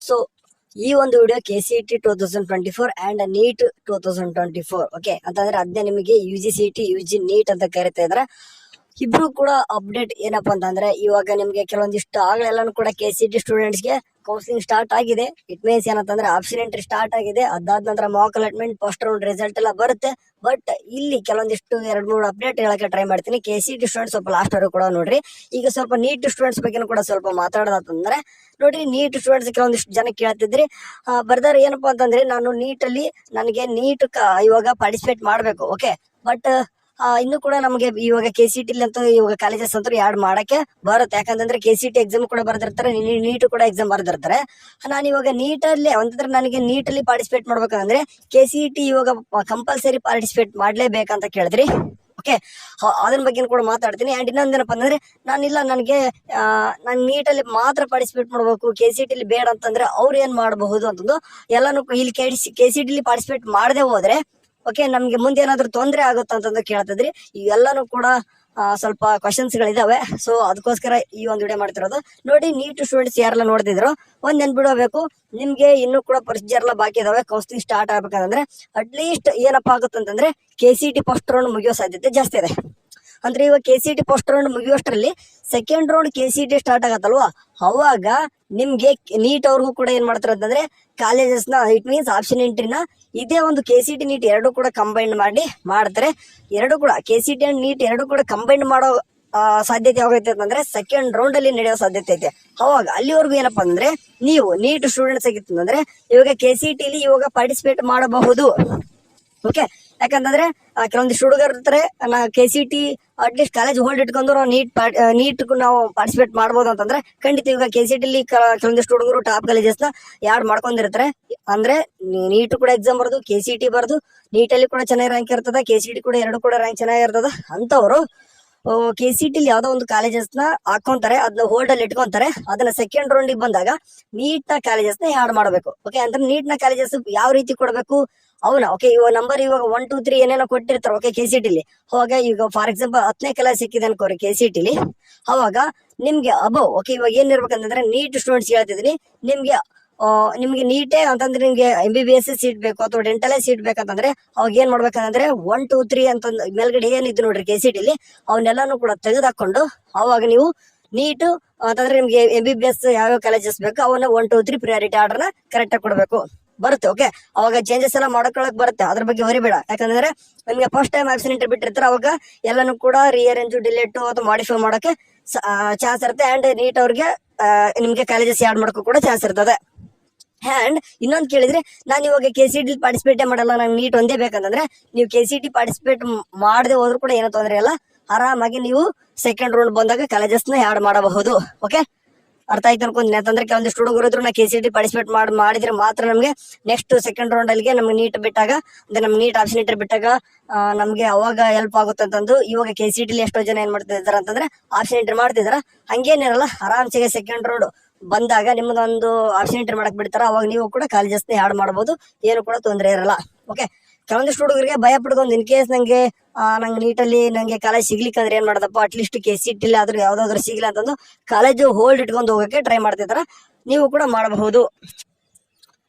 So ಈ ಒಂದು video KCET 2024 and NEET 2024 okay ಅಂತಂದ್ರೆ ಅದೇ ನಿಮಗೆ UGCET UG ನೀಟ್ ಅಂತ ಕರಿತಾ ಇದಾರೆ. ಇಬ್ರು ಕೂಡ ಅಪ್ಡೇಟ್ ಏನಪ್ಪಾ ಅಂತಂದ್ರೆ ಇವಾಗ ನಿಮ್ಗೆ ಕೆಲವೊಂದಿಷ್ಟು ಆಗ್ಲೆಲ್ಲಾನು ಕೂಡ KCET ಸ್ಟೂಡೆಂಟ್ಸ್ ಗೆ ಕೌನ್ಸಿಲಿಂಗ್ ಸ್ಟಾರ್ಟ್ ಆಗಿದೆ. ಇಟ್ ಮೀನ್ಸ್ ಏನಂತಂದ್ರೆ ಆಪ್ಷನ್ ಎಂಟ್ರಿ ಸ್ಟಾರ್ಟ್ ಆಗಿದೆ. ಅದಾದ ನಂತರ Mach allotment first round result ಎಲ್ಲ ಬರುತ್ತೆ. ಬಟ್ ಇಲ್ಲಿ ಕೆಲವೊಂದಿಷ್ಟು 2-3 ಅಪ್ಡೇಟ್ ಹೇಳಕ್ಕೆ ಟ್ರೈ ಮಾಡ್ತೀನಿ. KCET ಸ್ಟೂಡೆಂಟ್ಸ್ ಸ್ವಲ್ಪ ಲಾಸ್ಟ್ ವರೆಗೂ ಕೂಡ ನೋಡ್ರಿ. ಈಗ ಸ್ವಲ್ಪ ನೀಟ್ ಸ್ಟೂಡೆಂಟ್ಸ್ ಬಗ್ಗೆ ಕೂಡ ಸ್ವಲ್ಪ ಮಾತಾಡೋದಂದ್ರೆ ನೋಡ್ರಿ, ನೀಟ್ ಸ್ಟೂಡೆಂಟ್ಸ್ ಕೆಲವೊಂದಿಷ್ಟು ಜನ ಕೇಳ್ತಿದ್ರಿ ಬರ್ದಾರ ಏನಪ್ಪಾ ಅಂತಂದ್ರೆ ನಾನು ನೀಟಲ್ಲಿ ನನಗೆ ನೀಟ್ ಇವಾಗ ಪಾರ್ಟಿಸಿಪೇಟ್ ಮಾಡ್ಬೇಕು. ಓಕೆ, ಬಟ್ ಇನ್ನು ಕೂಡ ನಮಗೆ ಇವಾಗ KCET ಅಂತ ಇವಾಗ ಕಾಲೇಜಸ್ ಅಂತ ಯಾಡ್ ಮಾಡಕ್ಕೆ ಬರುತ್ತೆ. ಯಾಕಂತಂದ್ರೆ KCET ಎಕ್ಸಾಮ್ ಕೂಡ ಬರ್ದಿರ್ತಾರೆ, ನೀಟ್ ಕೂಡ ಎಕ್ಸಾಮ್ ಬರ್ದಿರ್ತಾರೆ. ನಾನು ಇವಾಗ ನೀಟಲ್ಲಿ ಅಂತಂದ್ರೆ ನನಗೆ ನೀಟಲ್ಲಿ ಪಾರ್ಟಿಸಿಪೇಟ್ ಮಾಡ್ಬೇಕಂದ್ರೆ KCET ಇವಾಗ ಕಂಪಲ್ಸರಿ ಪಾರ್ಟಿಸಿಪೇಟ್ ಮಾಡ್ಲೇಬೇಕಂತ ಕೇಳಿದ್ರಿ. ಓಕೆ, ಅದ್ರ ಬಗ್ಗೆ ಕೂಡ ಮಾತಾಡ್ತೀನಿ. ಅಂಡ್ ಇನ್ನೊಂದೇನಪ್ಪ ಅಂದ್ರೆ ನನಗೆ ನಾನು ನೀಟಲ್ಲಿ ಮಾತ್ರ ಪಾರ್ಟಿಸಿಪೇಟ್ ಮಾಡ್ಬೇಕು, KCET ಅಲ್ಲಿ ಬೇಡ ಅಂತಂದ್ರೆ ಅವ್ರು ಏನ್ ಮಾಡಬಹುದು ಅಂತಂದು ಎಲ್ಲಾನು ಇಲ್ಲಿ KCET ಅಲ್ಲಿ ಪಾರ್ಟಿಸಿಪೇಟ್ ಮಾಡದೆ ಹೋದ್ರೆ ಓಕೆ ನಮ್ಗೆ ಮುಂದೆ ಏನಾದ್ರು ತೊಂದರೆ ಆಗುತ್ತ ಅಂತಂದು ಕೇಳ್ತಿದ್ರಿ. ಇವೆಲ್ಲಾನು ಕೂಡ ಸ್ವಲ್ಪ ಕ್ವಶನ್ಸ್ ಗಳಿದಾವೆ. ಸೊ ಅದಕ್ಕೋಸ್ಕರ ಈ ಒಂದು ವಿಡಿಯೋ ಮಾಡ್ತಿರೋದು. ನೋಡಿ, ನೀಟ್ ಸ್ಟೂಡೆಂಟ್ಸ್ ಯಾರೆಲ್ಲ ನೋಡ್ತಿದ್ರು ಒಂದ್ ನೆನ್ಬಿಡಬೇಕು, ನಿಮ್ಗೆ ಇನ್ನೂ ಕೂಡ ಪ್ರೊಸೀಜರ್ ಎಲ್ಲ ಬಾಕಿ ಇದಾವೆ. ಕೌನ್ಸಿಲಿಂಗ್ ಸ್ಟಾರ್ಟ್ ಆಗ್ಬೇಕಂದ್ರೆ ಅಟ್ಲೀಸ್ಟ್ ಏನಪ್ಪಾ ಆಗುತ್ತಂತಂದ್ರೆ KCET ಫಸ್ಟ್ ರೌಂಡ್ ಮುಗಿಯೋ ಸಾಧ್ಯತೆ ಜಾಸ್ತಿ ಇದೆ. ಅಂದ್ರೆ ಇವಾಗ KCET ಫಸ್ಟ್ ರೌಂಡ್ ಮುಗಿಯೋಷ್ಟರಲ್ಲಿ ಸೆಕೆಂಡ್ ರೌಂಡ್ KCET ಸ್ಟಾರ್ಟ್ ಆಗತ್ತಲ್ವಾ, ಅವಾಗ ನಿಮ್ಗೆ ನೀಟ್ ಅವ್ರಿಗೂ ಕೂಡ ಏನ್ ಮಾಡ್ತಾರೆ ಅಂತಂದ್ರೆ ಕಾಲೇಜಸ್ ನ ಇಟ್ ಮೀನ್ಸ್ ಆಪ್ಷನ್ ಎಂಟ್ರಿನ ಇದೇ ಒಂದು KCET ನೀಟ್ ಎರಡು ಕೂಡ ಕಂಬೈನ್ ಮಾಡ್ತಾರೆ. ಎರಡು ಕೂಡ KCET ಅಂಡ್ ನೀಟ್ ಎರಡು ಕೂಡ ಕಂಬೈನ್ ಮಾಡೋ ಸಾಧ್ಯತೆ ಯಾವಾಗೈತೆ ಅಂತಂದ್ರೆ ಸೆಕೆಂಡ್ ರೌಂಡ್ ಅಲ್ಲಿ ನಡೆಯೋ ಸಾಧ್ಯತೆ ಐತೆ. ಅವಾಗ ಅಲ್ಲಿವರೆಗೂ ಏನಪ್ಪಾ ಅಂದ್ರೆ ನೀವು ನೀಟ್ ಸ್ಟೂಡೆಂಟ್ಸ್ ಆಗಿತ್ತು ಅಂದ್ರೆ ಇವಾಗ KCET ಅಲ್ಲಿ ಇವಾಗ ಪಾರ್ಟಿಸಿಪೇಟ್ ಮಾಡಬಹುದು. ಓಕೆ, ಯಾಕಂತಂದ್ರೆ ಕೆಲವೊಂದಿಷ್ಟು ಹುಡುಗರು ಇರ್ತಾರೆ KCET ಅಟ್ಲೀಸ್ಟ್ ಕಾಲೇಜ್ ಹೋಲ್ಡ್ ಇಟ್ಕೊಂಡು ನಾವು ನೀಟ್ ನಾವು ಪಾರ್ಟಿಸಿಪೇಟ್ ಮಾಡ್ಬೋದು ಅಂತಂದ್ರೆ ಖಂಡಿತ ಇವಾಗ KCET ಅಲ್ಲಿ ಕೆಲವೊಂದಿಷ್ಟು ಹುಡುಗರು ಟಾಪ್ ಕಾಲೇಜಸ್ ನ ಯಾಡ್ ಮಾಡ್ಕೊಂಡಿರ್ತಾರೆ. ಅಂದ್ರೆ ನೀಟ್ ಕೂಡ ಎಕ್ಸಾಮ್ ಬರ್ದು KCET ಬರ್ದು ನೀಟಲ್ಲಿ ಕೂಡ ಚೆನ್ನಾಗಿ ರ್ಯಾಂಕ್ ಇರ್ತದ, KCET ಕೂಡ ಎರಡು ಕೂಡ ರ್ಯಾಂಕ್ ಚೆನ್ನಾಗಿರ್ತದ. ಅಂತವ್ರು KCET ಅಲ್ಲಿ ಯಾವ್ದೋ ಒಂದು ಕಾಲೇಜಸ್ ನ ಹಾಕೊಂತಾರೆ, ಅದನ್ನ ಹೋಲ್ಡ್ ಅಲ್ಲಿ ಇಟ್ಕೊಂತಾರೆ. ಅದನ್ನ ಸೆಕೆಂಡ್ ರೌಂಡ್ ಬಂದಾಗ ನೀಟ್ ನ ಕಾಲೇಜಸ್ ನ ಯಾಡ್ ಮಾಡ್ಬೇಕು. ಓಕೆ, ಅಂದ್ರೆ ನೀಟ್ ನ ಕಾಲೇಜಸ್ ಯಾವ ರೀತಿ ಕೊಡ್ಬೇಕು ಅವನ ಓಕೆ ಇವಾಗ ನಂಬರ್ ಇವಾಗ 1 2 3 ಏನೇನೋ ಕೊಟ್ಟಿರ್ತಾರೆ. ಓಕೆ, KCET ಅಲ್ಲಿ ಅವಾಗ ಈಗ ಫಾರ್ ಎಕ್ಸಾಂಪಲ್ 10ನೇ ಕ್ಲಾಸ್ ಸಿಕ್ಕಿದೆ ಅನ್ಕೋರಿ KCET ಅಲ್ಲಿ, ಅವಾಗ ನಿಮ್ಗೆ ಅಬೌವ್ ಓಕೆ ಇವಾಗ ಏನ್ ಇರ್ಬೇಕಂತಂದ್ರೆ ನೀಟ್ ಸ್ಟೂಡೆಂಟ್ಸ್ ಹೇಳ್ತಿದೀನಿ, ನಿಮ್ಗೆ ನೀಟೇ ಅಂತಂದ್ರೆ ನಿಮ್ಗೆ MBBS ಸೀಟ್ ಬೇಕು ಅಥವಾ ಡೆಂಟಲ್ ಸೀಟ್ ಬೇಕಂತಂದ್ರೆ ಅವಾಗ ಏನ್ ಮಾಡ್ಬೇಕಂದ್ರೆ 1 2 3 ಅಂತ ಮೇಲ್ಗಡೆ ಏನಿದ್ದು ನೋಡ್ರಿ KCET ಅಲ್ಲಿ ಅವನ್ನೆಲ್ಲಾನು ಕೂಡ ತೆಗೆದಾಕೊಂಡು ಅವಾಗ ನೀವು ನೀಟ್ ಅಂತಂದ್ರೆ ನಿಮ್ಗೆ MBBS ಯಾವ್ಯಾವ ಕಾಲೇಜಸ್ ಬೇಕು ಅವನ್ನ 1 2 3 ಪ್ರಿಯಾರಿಟಿ ಆರ್ಡರ್ ನ ಕರೆಕ್ಟ್ ಆಗಿ ಕೊಡ್ಬೇಕು ಬರುತ್ತೆ. ಓಕೆ, ಅವಾಗ ಚೇಂಜಸ್ ಎಲ್ಲ ಮಾಡ್ಕೊಳಕ್ ಬರುತ್ತೆ, ಅದ್ರ ಬಗ್ಗೆ ಹೊರಿಬೇಡ. ಯಾಕಂದ್ರೆ ನಿಮ್ಗೆ ಫಸ್ಟ್ ಟೈಮ್ ಆಪ್ಷನ್ ಎಂಟ್ರಿ ಬಿಟ್ಟಿರ್ತಾರೆ, ಅವಾಗ ಎಲ್ಲಾನು ಕೂಡ ರಿಅರೇಂಜ್ ಡಿಲೀಟ್ ಅಥವಾ ಮಾಡಿಫೈ ಮಾಡಕ್ಕೆ ಚಾನ್ಸ್ ಇರುತ್ತೆ. ಅಂಡ್ ನೀಟ್ ಅವ್ರಿಗೆ ನಿಮ್ಗೆ ಕಾಲೇಜಸ್ ಯಾಡ್ ಮಾಡ್ಕೋ ಕೂಡ ಚಾನ್ಸ್ ಇರ್ತದೆ. ಅಂಡ್ ಇನ್ನೊಂದು ಕೇಳಿದ್ರೆ ನಾನು ಇವಾಗ KCET ಪಾರ್ಟಿಸಿಪೇಟ್ ಮಾಡಲ್ಲ, ನಂಗೆ ನೀಟ್ ಒಂದೇ ಬೇಕಂತಂದ್ರೆ ನೀವು KCET ಪಾರ್ಟಿಸಿಪೇಟ್ ಮಾಡದೆ ಹೋದ್ರು ಕೂಡ ಏನೋ ತೊಂದರೆ ಇಲ್ಲ, ಆರಾಮಾಗಿ ನೀವು ಸೆಕೆಂಡ್ ರೌಂಡ್ ಬಂದಾಗ ಕಾಲೇಜಸ್ ನ ಯಾಡ್ ಮಾಡಬಹುದು. ಓಕೆ, ಅರ್ಥ ಆಯ್ತು ಅನ್ಕೊಂತೀನಿ. ಯಾಕಂದ್ರೆ ಕೆಲವೊಂದಿಷ್ಟು ಹುಡುಗರು ಇದ್ರು ನಾ KCET ಪಾರ್ಟಿಸಿಪೇಟ್ ಮಾಡಿದ್ರೆ ಮಾತ್ರ ನಮ್ಗೆ ನೆಕ್ಸ್ಟ್ ಸೆಕೆಂಡ್ ರೌಂಡ್ ಅಲ್ಲಿಗೆ ನಮ್ಗೆ ನೀಟ್ ಬಿಟ್ಟಾಗ ಅಂದ್ರೆ ನಮ್ಗೆ ನೀಟ್ ಆಪ್ಷನ್ ಎಂಟ್ರಿ ಬಿಟ್ಟಾಗ ನಮ್ಗೆ ಅವಾಗ ಹೆಲ್ಪ್ ಆಗುತ್ತೆ ಅಂತಂದು ಇವಾಗ KCET ಅಲ್ಲಿ ಎಷ್ಟೋ ಜನ ಏನ್ ಮಾಡ್ತಿದಾರ ಅಂತಂದ್ರೆ ಆಪ್ಷನ್ ಎಂಟ್ರಿ ಮಾಡ್ತಿದಾರ. ಹಂಗೇನಿರಲ್ಲ, ಆರಾಮ್ಸೆಗೆ ಸೆಕೆಂಡ್ ರೌಂಡ್ ಬಂದಾಗ ನಿಮ್ಮದೊಂದು ಆಪ್ಷನ್ ಎಂಟ್ರಿ ಮಾಡಕ್ ಬಿಡ್ತಾರ, ಅವಾಗ ನೀವು ಕೂಡ ಕಾಲೇಜಸ್ ನ ಯಾಡ್ ಮಾಡಬಹುದು, ಏನು ಕೂಡ ತೊಂದರೆ ಇರಲ್ಲ. ಓಕೆ, ಕೆಲವೊಂದಿಷ್ಟು ಹುಡುಗರಿಗೆ ಭಯ ಪಡ್ಕೊಂಡು ಇನ್ ಕೇಸ್ ನಂಗೆ ನೀಟಲ್ಲಿ ನಂಗೆ ಕಾಲೇಜ್ ಸಿಗ್ಲಿಕ್ಕೆ ಅಂದ್ರೆ ಏನ್ ಮಾಡದಪ್ಪ ಅಟ್ಲೀಸ್ಟ್ KCET ಇಲ್ಲಿ ಆದ್ರೂ ಯಾವ್ದಾದ್ರು ಸಿಗ್ಲಿ ಅಂತಂದು ಕಾಲೇಜು ಹೋಲ್ಡ್ ಇಟ್ಕೊಂಡು ಹೋಗಕ್ಕೆ ಟ್ರೈ ಮಾಡ್ತಿದಾರ, ನೀವು ಕೂಡ ಮಾಡಬಹುದು.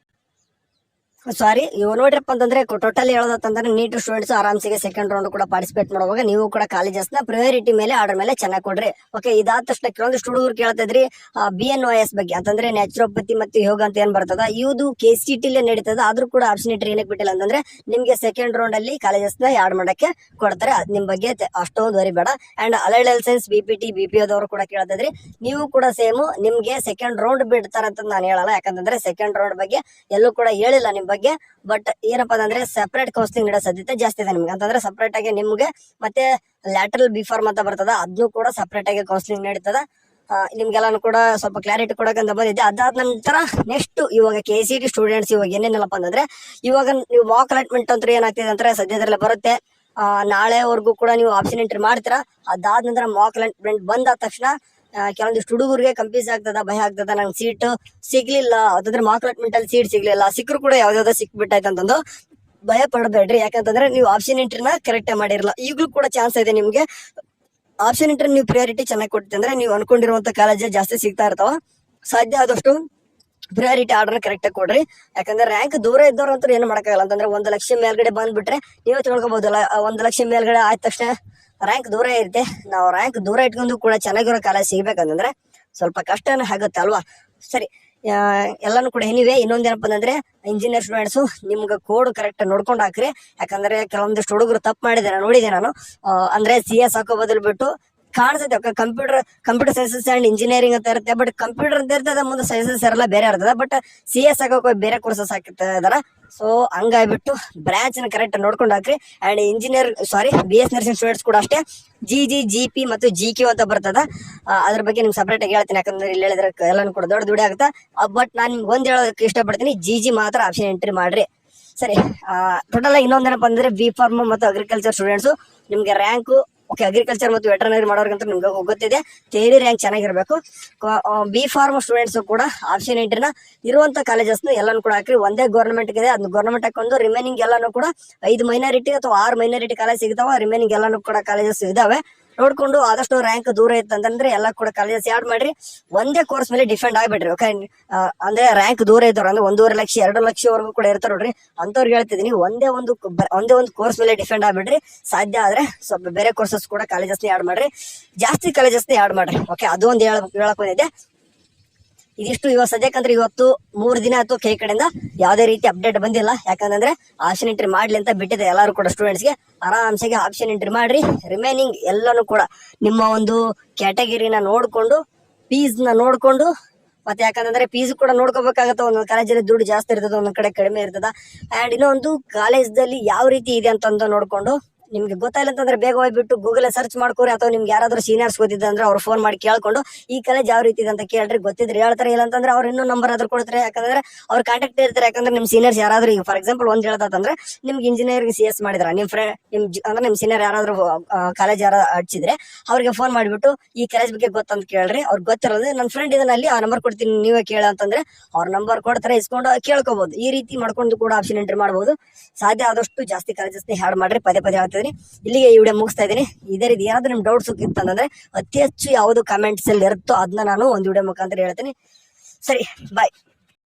ಸಾರಿ, ಇವ್ ನೋಡ್ರಪ್ಪ ಅಂತಂದ್ರೆ ಟೋಟಲ್ ಹೇಳೋದಂತಂದ್ರೆ ನೀಟ್ ಸ್ಟೂಡೆಂಟ್ಸ್ ಆರಾಮ್ಸಿಗೆ ಸೆಕೆಂಡ್ ರೌಂಡ್ ಕೂಡ ಪಾರ್ಟಿಸಿಪೇಟ್ ಮಾಡುವಾಗ ನೀವು ಕೂಡ ಕಾಲೇಜಸ್ ನ ಪ್ರಯಾರಿಟಿ ಮೇಲೆ ಆರ್ಡರ್ ಮೇಲೆ ಚೆನ್ನಾಗಿ ಕೊಡ್ರಿ. ಓಕೆ, ಇದಾದ ತಕ್ಷಣ ಕೆಲವೊಂದಿಷ್ಟು ಹುಡುಗರು ಕೇಳ್ತಿದ್ರಿ BNOS ಬಗ್ಗೆ ಅಂತಂದ್ರೆ ನ್ಯಾಚುರೋಪತಿ ಮತ್ತು ಯೋಗ ಅಂತ ಏನ್ ಬರ್ತದ ಇವುದು KCET ಅಲ್ಲೇ ನಡೀತದ, ಆದ್ರೂ ಕೂಡ ಆಪ್ಷನ್ ಎಂಟ್ರಿ ಏನಕ್ಕೆ ಬಿಟ್ಟಿಲ್ಲ ಅಂತಂದ್ರೆ ನಿಮ್ಗೆ ಸೆಕೆಂಡ್ ರೌಂಡ್ ಅಲ್ಲಿ ಕಾಲೇಜಸ್ ನ ಯಾಡ್ ಮಾಡಕ್ಕೆ ಕೊಡ್ತಾರೆ. ಅದ್ ನಿಮ್ ಬಗ್ಗೆ ಅಷ್ಟೊಂದು ವರಿಬೇಡ. And allied health science BPT BPO ದವರು ಕೂಡ ಕೇಳ್ತಿದ್ರಿ, ನೀವು ಕೂಡ ಸೇಮ್ ನಿಮ್ಗೆ ಸೆಕೆಂಡ್ ರೌಂಡ್ ಬಿಡ್ತಾರ ಅಂತ ನಾನು ಹೇಳಲ್ಲ. ಯಾಕಂತಂದ್ರೆ ಸೆಕೆಂಡ್ ರೌಂಡ್ ಬಗ್ಗೆ ಎಲ್ಲೂ ಕೂಡ ಹೇಳಿಲ್ಲ ನಿಮ್ ಬಗ್ಗೆ. ಬಟ್ ಏನಪ್ಪಾ ಅಂದ್ರೆ ಸೆಪರೇಟ್ ಕೌನ್ಸಿಲಿಂಗ್ ನೀಡೋ ಸಾಧ್ಯತೆ ಜಾಸ್ತಿ ಇದೆ ನಿಮ್ಗೆ. ಅಂತಂದ್ರೆ ಸಪರೇಟ್ ಆಗಿ ನಿಮ್ಗೆ ಮತ್ತೆ ಲ್ಯಾಟರಲ್ ಬಿಫಾರ್ಮ್ ಅಂತ ಬರ್ತದ, ಅದನ್ನು ಕೂಡ ಸಪರೇಟ್ ಆಗಿ ಕೌನ್ಸಿಲಿಂಗ್ ನಡೀತದ. ನಿಮ್ಗೆಲ್ಲಾನು ಕೂಡ ಸ್ವಲ್ಪ ಕ್ಲಾರಿಟಿ ಕೊಡಕಂತ ಬಂದಿದ್ದೆ. ಅದಾದ ನಂತರ ನೆಕ್ಸ್ಟ್ ಇವಾಗ KCET ಸ್ಟೂಡೆಂಟ್ಸ್ ಇವಾಗ ಏನೇನಲ್ಲಪ್ಪ ಅಂತಂದ್ರೆ ಇವಾಗ ನೀವು ಮಾಕ್ ಅಲಾಟ್ಮೆಂಟ್ ಅಂತ ಏನಾಗ್ತಿದೆ ಅಂದ್ರೆ ಸದ್ಯದಲ್ಲೇ ಬರುತ್ತೆ. ನಾಳೆವರೆಗೂ ಕೂಡ ನೀವು ಆಪ್ಷನ್ ಎಂಟ್ರಿ ಮಾಡ್ತೀರಾ. ಅದಾದ ನಂತರ ಮಾಕ್ ಅಲಾಟ್ಮೆಂಟ್ ಬಂದಾದ ತಕ್ಷಣ ಕೆಲವೊಂದಿಷ್ಟು ಹುಡುಗರಿಗೆ ಕನ್ಫ್ಯೂಸ್ ಆಗ್ತದ, ಭಯ ಆಗ್ತದ, ನಂಗೆ ಸೀಟ್ ಸಿಗ್ಲಿಲ್ಲ ಅಂತಂದ್ರೆ ಮಾಕ್ ಅಲಾಟ್ಮೆಂಟ್ ಅಲ್ಲಿ ಸೀಟ್ ಸಿಗ್ಲಿಲ್ಲ, ಸಿಕ್ಕರು ಕೂಡ ಯಾವ್ದಾವ್ದೋ ಸಿಕ್ಬಿಟ್ಟಾಯ್ತು ಅಂತಂದು ಭಯ ಪಡಬೇಡ್ರಿ. ಯಾಕಂತಂದ್ರೆ ನೀವು ಆಪ್ಷನ್ ಎಂಟ್ರಿನ ಕರೆಕ್ಟ್ ಮಾಡಿರಲ್ಲ. ಈಗಲೂ ಕೂಡ ಚಾನ್ಸ್ ಇದೆ ನಿಮ್ಗೆ ಆಪ್ಷನ್ ಎಂಟ್ರಿ ನೀವು ಪ್ರಿಯಾರಿಟಿ ಚೆನ್ನಾಗಿ ಕೊಡ್ತೀವಿ ಅಂದ್ರೆ ನೀವು ಅನ್ಕೊಂಡಿರುವಂತ ಕಾಲೇಜ್ ಜಾಸ್ತಿ ಸಿಗ್ತಾ ಇರ್ತಾವ. ಸಾಧ್ಯ ಆದಷ್ಟು ಪ್ರಿಯಾರಿಟಿ ಆರ್ಡರ್ ಕರೆಕ್ಟ್ ಆಗಿ ಕೊಡ್ರಿ. ಯಾಕಂದ್ರೆ ರ್ಯಾಂಕ್ ದೂರ ಇದ್ದವ್ರು ಅಂತೂ ಏನು ಮಾಡೋಕ್ಕಾಗಲ್ಲ. ಅಂತಂದ್ರೆ 1 ಲಕ್ಷ ಮೇಲ್ಗಡೆ ಬಂದ್ಬಿಟ್ರೆ ನೀವೇ ತಿಳ್ಕೊಬಹುದಲ್ಲ, 1 ಲಕ್ಷ ಮೇಲ್ಗಡೆ ಆದ ತಕ್ಷಣ ರ್ಯಾಂಕ್ ದೂರ ಇರುತ್ತೆ. ನಾವು ರ್ಯಾಂಕ್ ದೂರ ಇಟ್ಕೊಂಡು ಕೂಡ ಚೆನ್ನಾಗಿರೋ ಕಾಲೇಜ್ ಸಿಗ್ಬೇಕಂತಂದ್ರೆ ಸ್ವಲ್ಪ ಕಷ್ಟನೇ ಆಗುತ್ತೆ ಅಲ್ವಾ. ಸರಿ, ಎಲ್ಲಾನು ಕೂಡ ಎನಿವೆ ಇನ್ನೊಂದೇನಪ್ಪ ಅಂದ್ರೆ ಇಂಜಿನಿಯರ್ ಸ್ಟೂಡೆಂಟ್ಸು ನಿಮ್ಗೆ ಕೋಡ್ ಕರೆಕ್ಟ್ ನೋಡ್ಕೊಂಡು ಹಾಕ್ರಿ. ಯಾಕಂದ್ರೆ ಕೆಲವೊಂದಿಷ್ಟು ಹುಡುಗರು ತಪ್ಪು ಮಾಡಿದೆ, ನೋಡಿದೆ ನಾನು. ಅಂದ್ರೆ CS ಹಾಕೋ ಬದಲು ಬಿಟ್ಟು ಕಾಣಿಸುತ್ತೆ ಕಂಪ್ಯೂಟರ್ ಸೈನ್ಸಸ್ ಅಂಡ್ ಇಂಜಿನಿಯರಿಂಗ್ ಅಂತ ಇರುತ್ತೆ, ಬಟ್ ಕಂಪ್ಯೂಟರ್ ಅಂತ ಇರ್ತದೆ, ಮುಂದೆ ಸೈನ್ಸಸ್ ಇರಲ್ಲ, ಬೇರೆ ಇರ್ತದೆ. ಬಟ್ CS ಹಾಕೋಕೆ ಬೇರೆ ಕೋರ್ಸಸ್ ಹಾಕ್ತಾ ಇದಾರ. ಸೊ ಹಂಗಾಗ್ಬಿಟ್ಟು ಬ್ರಾಂಚ್ ನ ಕರೆಕ್ಟ್ ನೋಡ್ಕೊಂಡು ಹಾಕ್ರಿ. ಅಂಡ್ BS ನರ್ಸಿಂಗ್ ಸ್ಟೂಡೆಂಟ್ಸ್ ಕೂಡ ಅಷ್ಟೇ, GP ಮತ್ತು GQ ಅಂತ ಬರ್ತದ. ಅದ್ರ ಬಗ್ಗೆ ನಿಮ್ಗೆ ಸಪರೇಟ್ ಆಗಿ ಹೇಳ್ತೀನಿ, ಯಾಕಂದ್ರೆ ಇಲ್ಲಿ ಹೇಳಿದ್ರೆ ಎಲ್ಲಾನು ಕೂಡ ದೊಡ್ಡ ದುಡಿ ಆಗುತ್ತೆ. ಬಟ್ ನಾನು ನಿಮ್ಗೆ ಒಂದ್ ಹೇಳೋದಕ್ಕೆ ಇಷ್ಟಪಡ್ತೀನಿ, GG ಮಾತ್ರ ಆಪ್ಷನ್ ಎಂಟ್ರಿ ಮಾಡ್ರಿ. ಸರಿ, ಟೋಟಲ್ ಇನ್ನೊಂದೇನಪ್ಪ ಅಂದ್ರೆ B.Pharm ಮತ್ತು ಅಗ್ರಿಕಲ್ಚರ್ ಸ್ಟೂಡೆಂಟ್ಸ್ ನಿಮ್ಗೆ ರ್ಯಾಂಕು ಅಗ್ರಿಕಲ್ಚರ್ ಮತ್ತು ವೆಟರ್ನರಿ ಮಾಡೋರ್ಗಂತ ನಿಮ್ಗೆ ಗೊತ್ತಿದೆ, ಥಿಯರಿ ರ್ಯಾಂಕ್ ಚೆನ್ನಾಗಿರ್ಬೇಕು. B.Pharm ಸ್ಟೂಡೆಂಟ್ಸ್ ಕೂಡ ಆಪ್ಷನ್ ಎಂಟ್ರಿನ ಇರುವಂತ ಕಾಲೇಜಸ್ ಎಲ್ಲಾನು ಕೂಡ ಹಾಕ್ರಿ. ಒಂದೇ ಗೌರ್ಮೆಂಟ್ ಇದೆ, ಅದನ್ನ ಗೌರ್ಮೆಂಟ್ ಹಾಕೊಂಡು ರಿಮೈನಿಂಗ್ ಎಲ್ಲಾನು ಕೂಡ 5 ಮೈನಾರಿಟಿ ಅಥವಾ 6 ಮೈನಾರಿಟಿ ಕಾಲೇಜ್ ಸಿಗ್ತಾವ. ರಿಮೈನಿಂಗ್ ಎಲ್ಲಾನು ಕೂಡ ಕಾಲೇಜಸ್ ಇದಾವೆ. ನೋಡ್ಕೊಂಡು ಆದಷ್ಟು ರ್ಯಾಂಕ್ ದೂರ ಇತ್ತಂತಂದ್ರೆ ಎಲ್ಲ ಕೂಡ ಕಾಲೇಜಸ್ ಆಡ್ ಮಾಡ್ರಿ. ಒಂದೇ ಕೋರ್ಸ್ ಮೇಲೆ ಡಿಪೆಂಡ್ ಆಗ್ಬಿಡ್ರಿ. ಓಕೆ, ಅಂದ್ರೆ ರ್ಯಾಂಕ್ ದೂರ ಇದ್ದವ್ರು ಅಂದ್ರೆ 1.5 ಲಕ್ಷ 2 ಲಕ್ಷವರೆಗೂ ಕೂಡ ಇರ್ತಾರ ನೋಡ್ರಿ, ಅಂತವ್ರಿಗೆ ಹೇಳ್ತಿದೀನಿ ಒಂದೇ ಒಂದು ಕೋರ್ಸ್ ಮೇಲೆ ಡಿಪೆಂಡ್ ಆಗ್ಬಿಡ್ರಿ. ಸಾಧ್ಯ ಆದ್ರೆ ಸ್ವಲ್ಪ ಬೇರೆ ಕೋರ್ಸಸ್ ಕೂಡ ಕಾಲೇಜಸ್ ಆಡ್ ಮಾಡ್ರಿ, ಜಾಸ್ತಿ ಕಾಲೇಜಸ್ ಆಡ್ ಮಾಡ್ರಿ. ಓಕೆ, ಅದು ಒಂದು ಹೇಳಕ್ ಬಂದಿದ್ದೆ. ಇದಿಷ್ಟು ಸದ್ಯಕ್ಕಂದ್ರೆ ಇವತ್ತು 3 ದಿನ ಆಯ್ತು ಕೈ ಕಡೆಯಿಂದ ಯಾವ್ದೇ ರೀತಿ ಅಪ್ಡೇಟ್ ಬಂದಿಲ್ಲ. ಯಾಕಂದ್ರೆ ಆಪ್ಷನ್ ಎಂಟ್ರಿ ಮಾಡ್ಲಿ ಅಂತ ಬಿಟ್ಟಿದೆ ಎಲ್ಲಾರು ಕೂಡ ಸ್ಟೂಡೆಂಟ್ಸ್ಗೆ. ಆರಾಮ್ಸಾಗಿ ಆಪ್ಷನ್ ಎಂಟ್ರಿ ಮಾಡ್ರಿ. ರಿಮೈನಿಂಗ್ ಎಲ್ಲಾನು ಕೂಡ ನಿಮ್ಮ ಒಂದು ಕ್ಯಾಟಗಿರಿನ ನೋಡ್ಕೊಂಡು, ಫೀಸ್ ನ ನೋಡ್ಕೊಂಡು, ಮತ್ತೆ ಯಾಕಂದ್ರೆ ಫೀಸ್ ಕೂಡ ನೋಡ್ಕೋಬೇಕಾಗತ್ತೆ. ಒಂದೊಂದು ಕಾಲೇಜಲ್ಲಿ ದುಡ್ಡು ಜಾಸ್ತಿ ಇರ್ತದೆ, ಒಂದೊಂದ್ ಕಡೆ ಕಡಿಮೆ ಇರ್ತದ. ಅಂಡ್ ಇನ್ನೊಂದು ಕಾಲೇಜ್ದಲ್ಲಿ ಯಾವ ರೀತಿ ಇದೆ ಅಂತ ನೋಡ್ಕೊಂಡು, ನಿಮ್ಗೆ ಗೊತ್ತಾಯಿಲ್ಲ ಅಂತಂದ್ರೆ ಬೇಗ ಹೋಗ್ಬಿಟ್ಟು ಗೂಗಲ್ ಸರ್ಚ್ ಮಾಡ್ಕೋರಿ, ಅಥವಾ ನಿಮ್ಗೆ ಯಾರಾದ್ರೂ ಸೀನಿಯರ್ಸ್ ಗೊತ್ತಿದ್ದ ಅಂದ್ರೆ ಅವ್ರು ಫೋನ್ ಮಾಡಿ ಕೇಳ್ಕೊಂಡು ಈ ಕಾಲೇಜ್ ಯಾವ ರೀತಿ ಇದೆ ಅಂತ ಕೇಳ್ರಿ. ಗೊತ್ತಿದ್ರೆ ಹೇಳ್ತಾರೆ, ಇಲ್ಲ ಅಂತಂದ್ರೆ ಅವ್ರು ಇನ್ನೂ ನಂಬರ್ ಆದ್ರೂ ಕೊಡ್ತಾರೆ. ಯಾಕಂದ್ರೆ ಅವ್ರ ಕಾಂಟ್ಯಾಕ್ಟ್ ಇರ್ತಾರೆ. ಯಾಕಂದ್ರೆ ನಿಮ್ ಸೀನಿಯರ್ಸ್ ಯಾರಾದ್ರೂ, ಈಗ ಫಾರ್ ಎಕ್ಸಾಂಪಲ್ ಒಂದ್ ಹೇಳ್ತಂದ್ರೆ ನಿಮ್ಗೆ ಇಂಜಿನಿಯರಿಂಗ್ CS ಮಾಡಿದ್ರ ನಿಮ್ ಫ್ರೆಂಡ್, ಅಂದ್ರೆ ನಿಮ್ ಸೀನಿಯರ್ ಯಾರಾದ್ರೂ ಕಾಲೇಜ್ ಹಚ್ಚಿದ್ರೆ ಅವ್ರಿಗೆ ಫೋನ್ ಮಾಡಿಬಿಟ್ಟು ಈ ಕಾಲೇಜ್ ಬಗ್ಗೆ ಗೊತ್ತಂತ ಕೇಳ್ರಿ. ಅವ್ರಿಗೆ ಗೊತ್ತಿರೋದ್ರೆ ನನ್ನ ಫ್ರೆಂಡ್ ಇದನ್ನ ಅಲ್ಲಿ ಆ ನಂಬರ್ ಕೊಡ್ತೀನಿ, ನೀವೇ ಕೇಳ ಅಂತಂದ್ರೆ ಅವ್ರ ನಂಬರ್ ಕೊಡ್ತಾರೆ, ಇಸ್ಕೊಂಡು ಕೇಳ್ಕೋಬಹುದು. ಈ ರೀತಿ ಮಾಡ್ಕೊಂಡು ಕೂಡ ಆಪ್ಷನ್ ಎಂಟ್ರಿ ಮಾಡಬಹುದು. ಸಾಧ್ಯ ಆದಷ್ಟು ಜಾಸ್ತಿ ಕಾಲೇಜಸ್ ಹ್ಯಾಡ್ ಮಾಡ್ರಿ. ಪದೇ ಹೇಳ್ತಿದ್ದೀನಿ. ಇಲ್ಲಿಗೆ ಈ ವಿಡಿಯೋ ಮುಗಿಸ್ತಾ ಇದ್ದೀನಿ. ಇದೇ ರೀತಿ ಏನಾದ್ರೂ ನಿಮ್ ಡೌಟ್ಸ್ ಇತ್ತಂದ್ರೆ ಅತಿ ಹೆಚ್ಚು ಯಾವ್ದು ಕಮೆಂಟ್ಸ್ ಅಲ್ಲಿ ಇರುತ್ತೋ ಅದನ್ನ ನಾನು ಒಂದು ವಿಡಿಯೋ ಮುಖಾಂತರ ಹೇಳ್ತೀನಿ. ಸರಿ, ಬಾಯ್.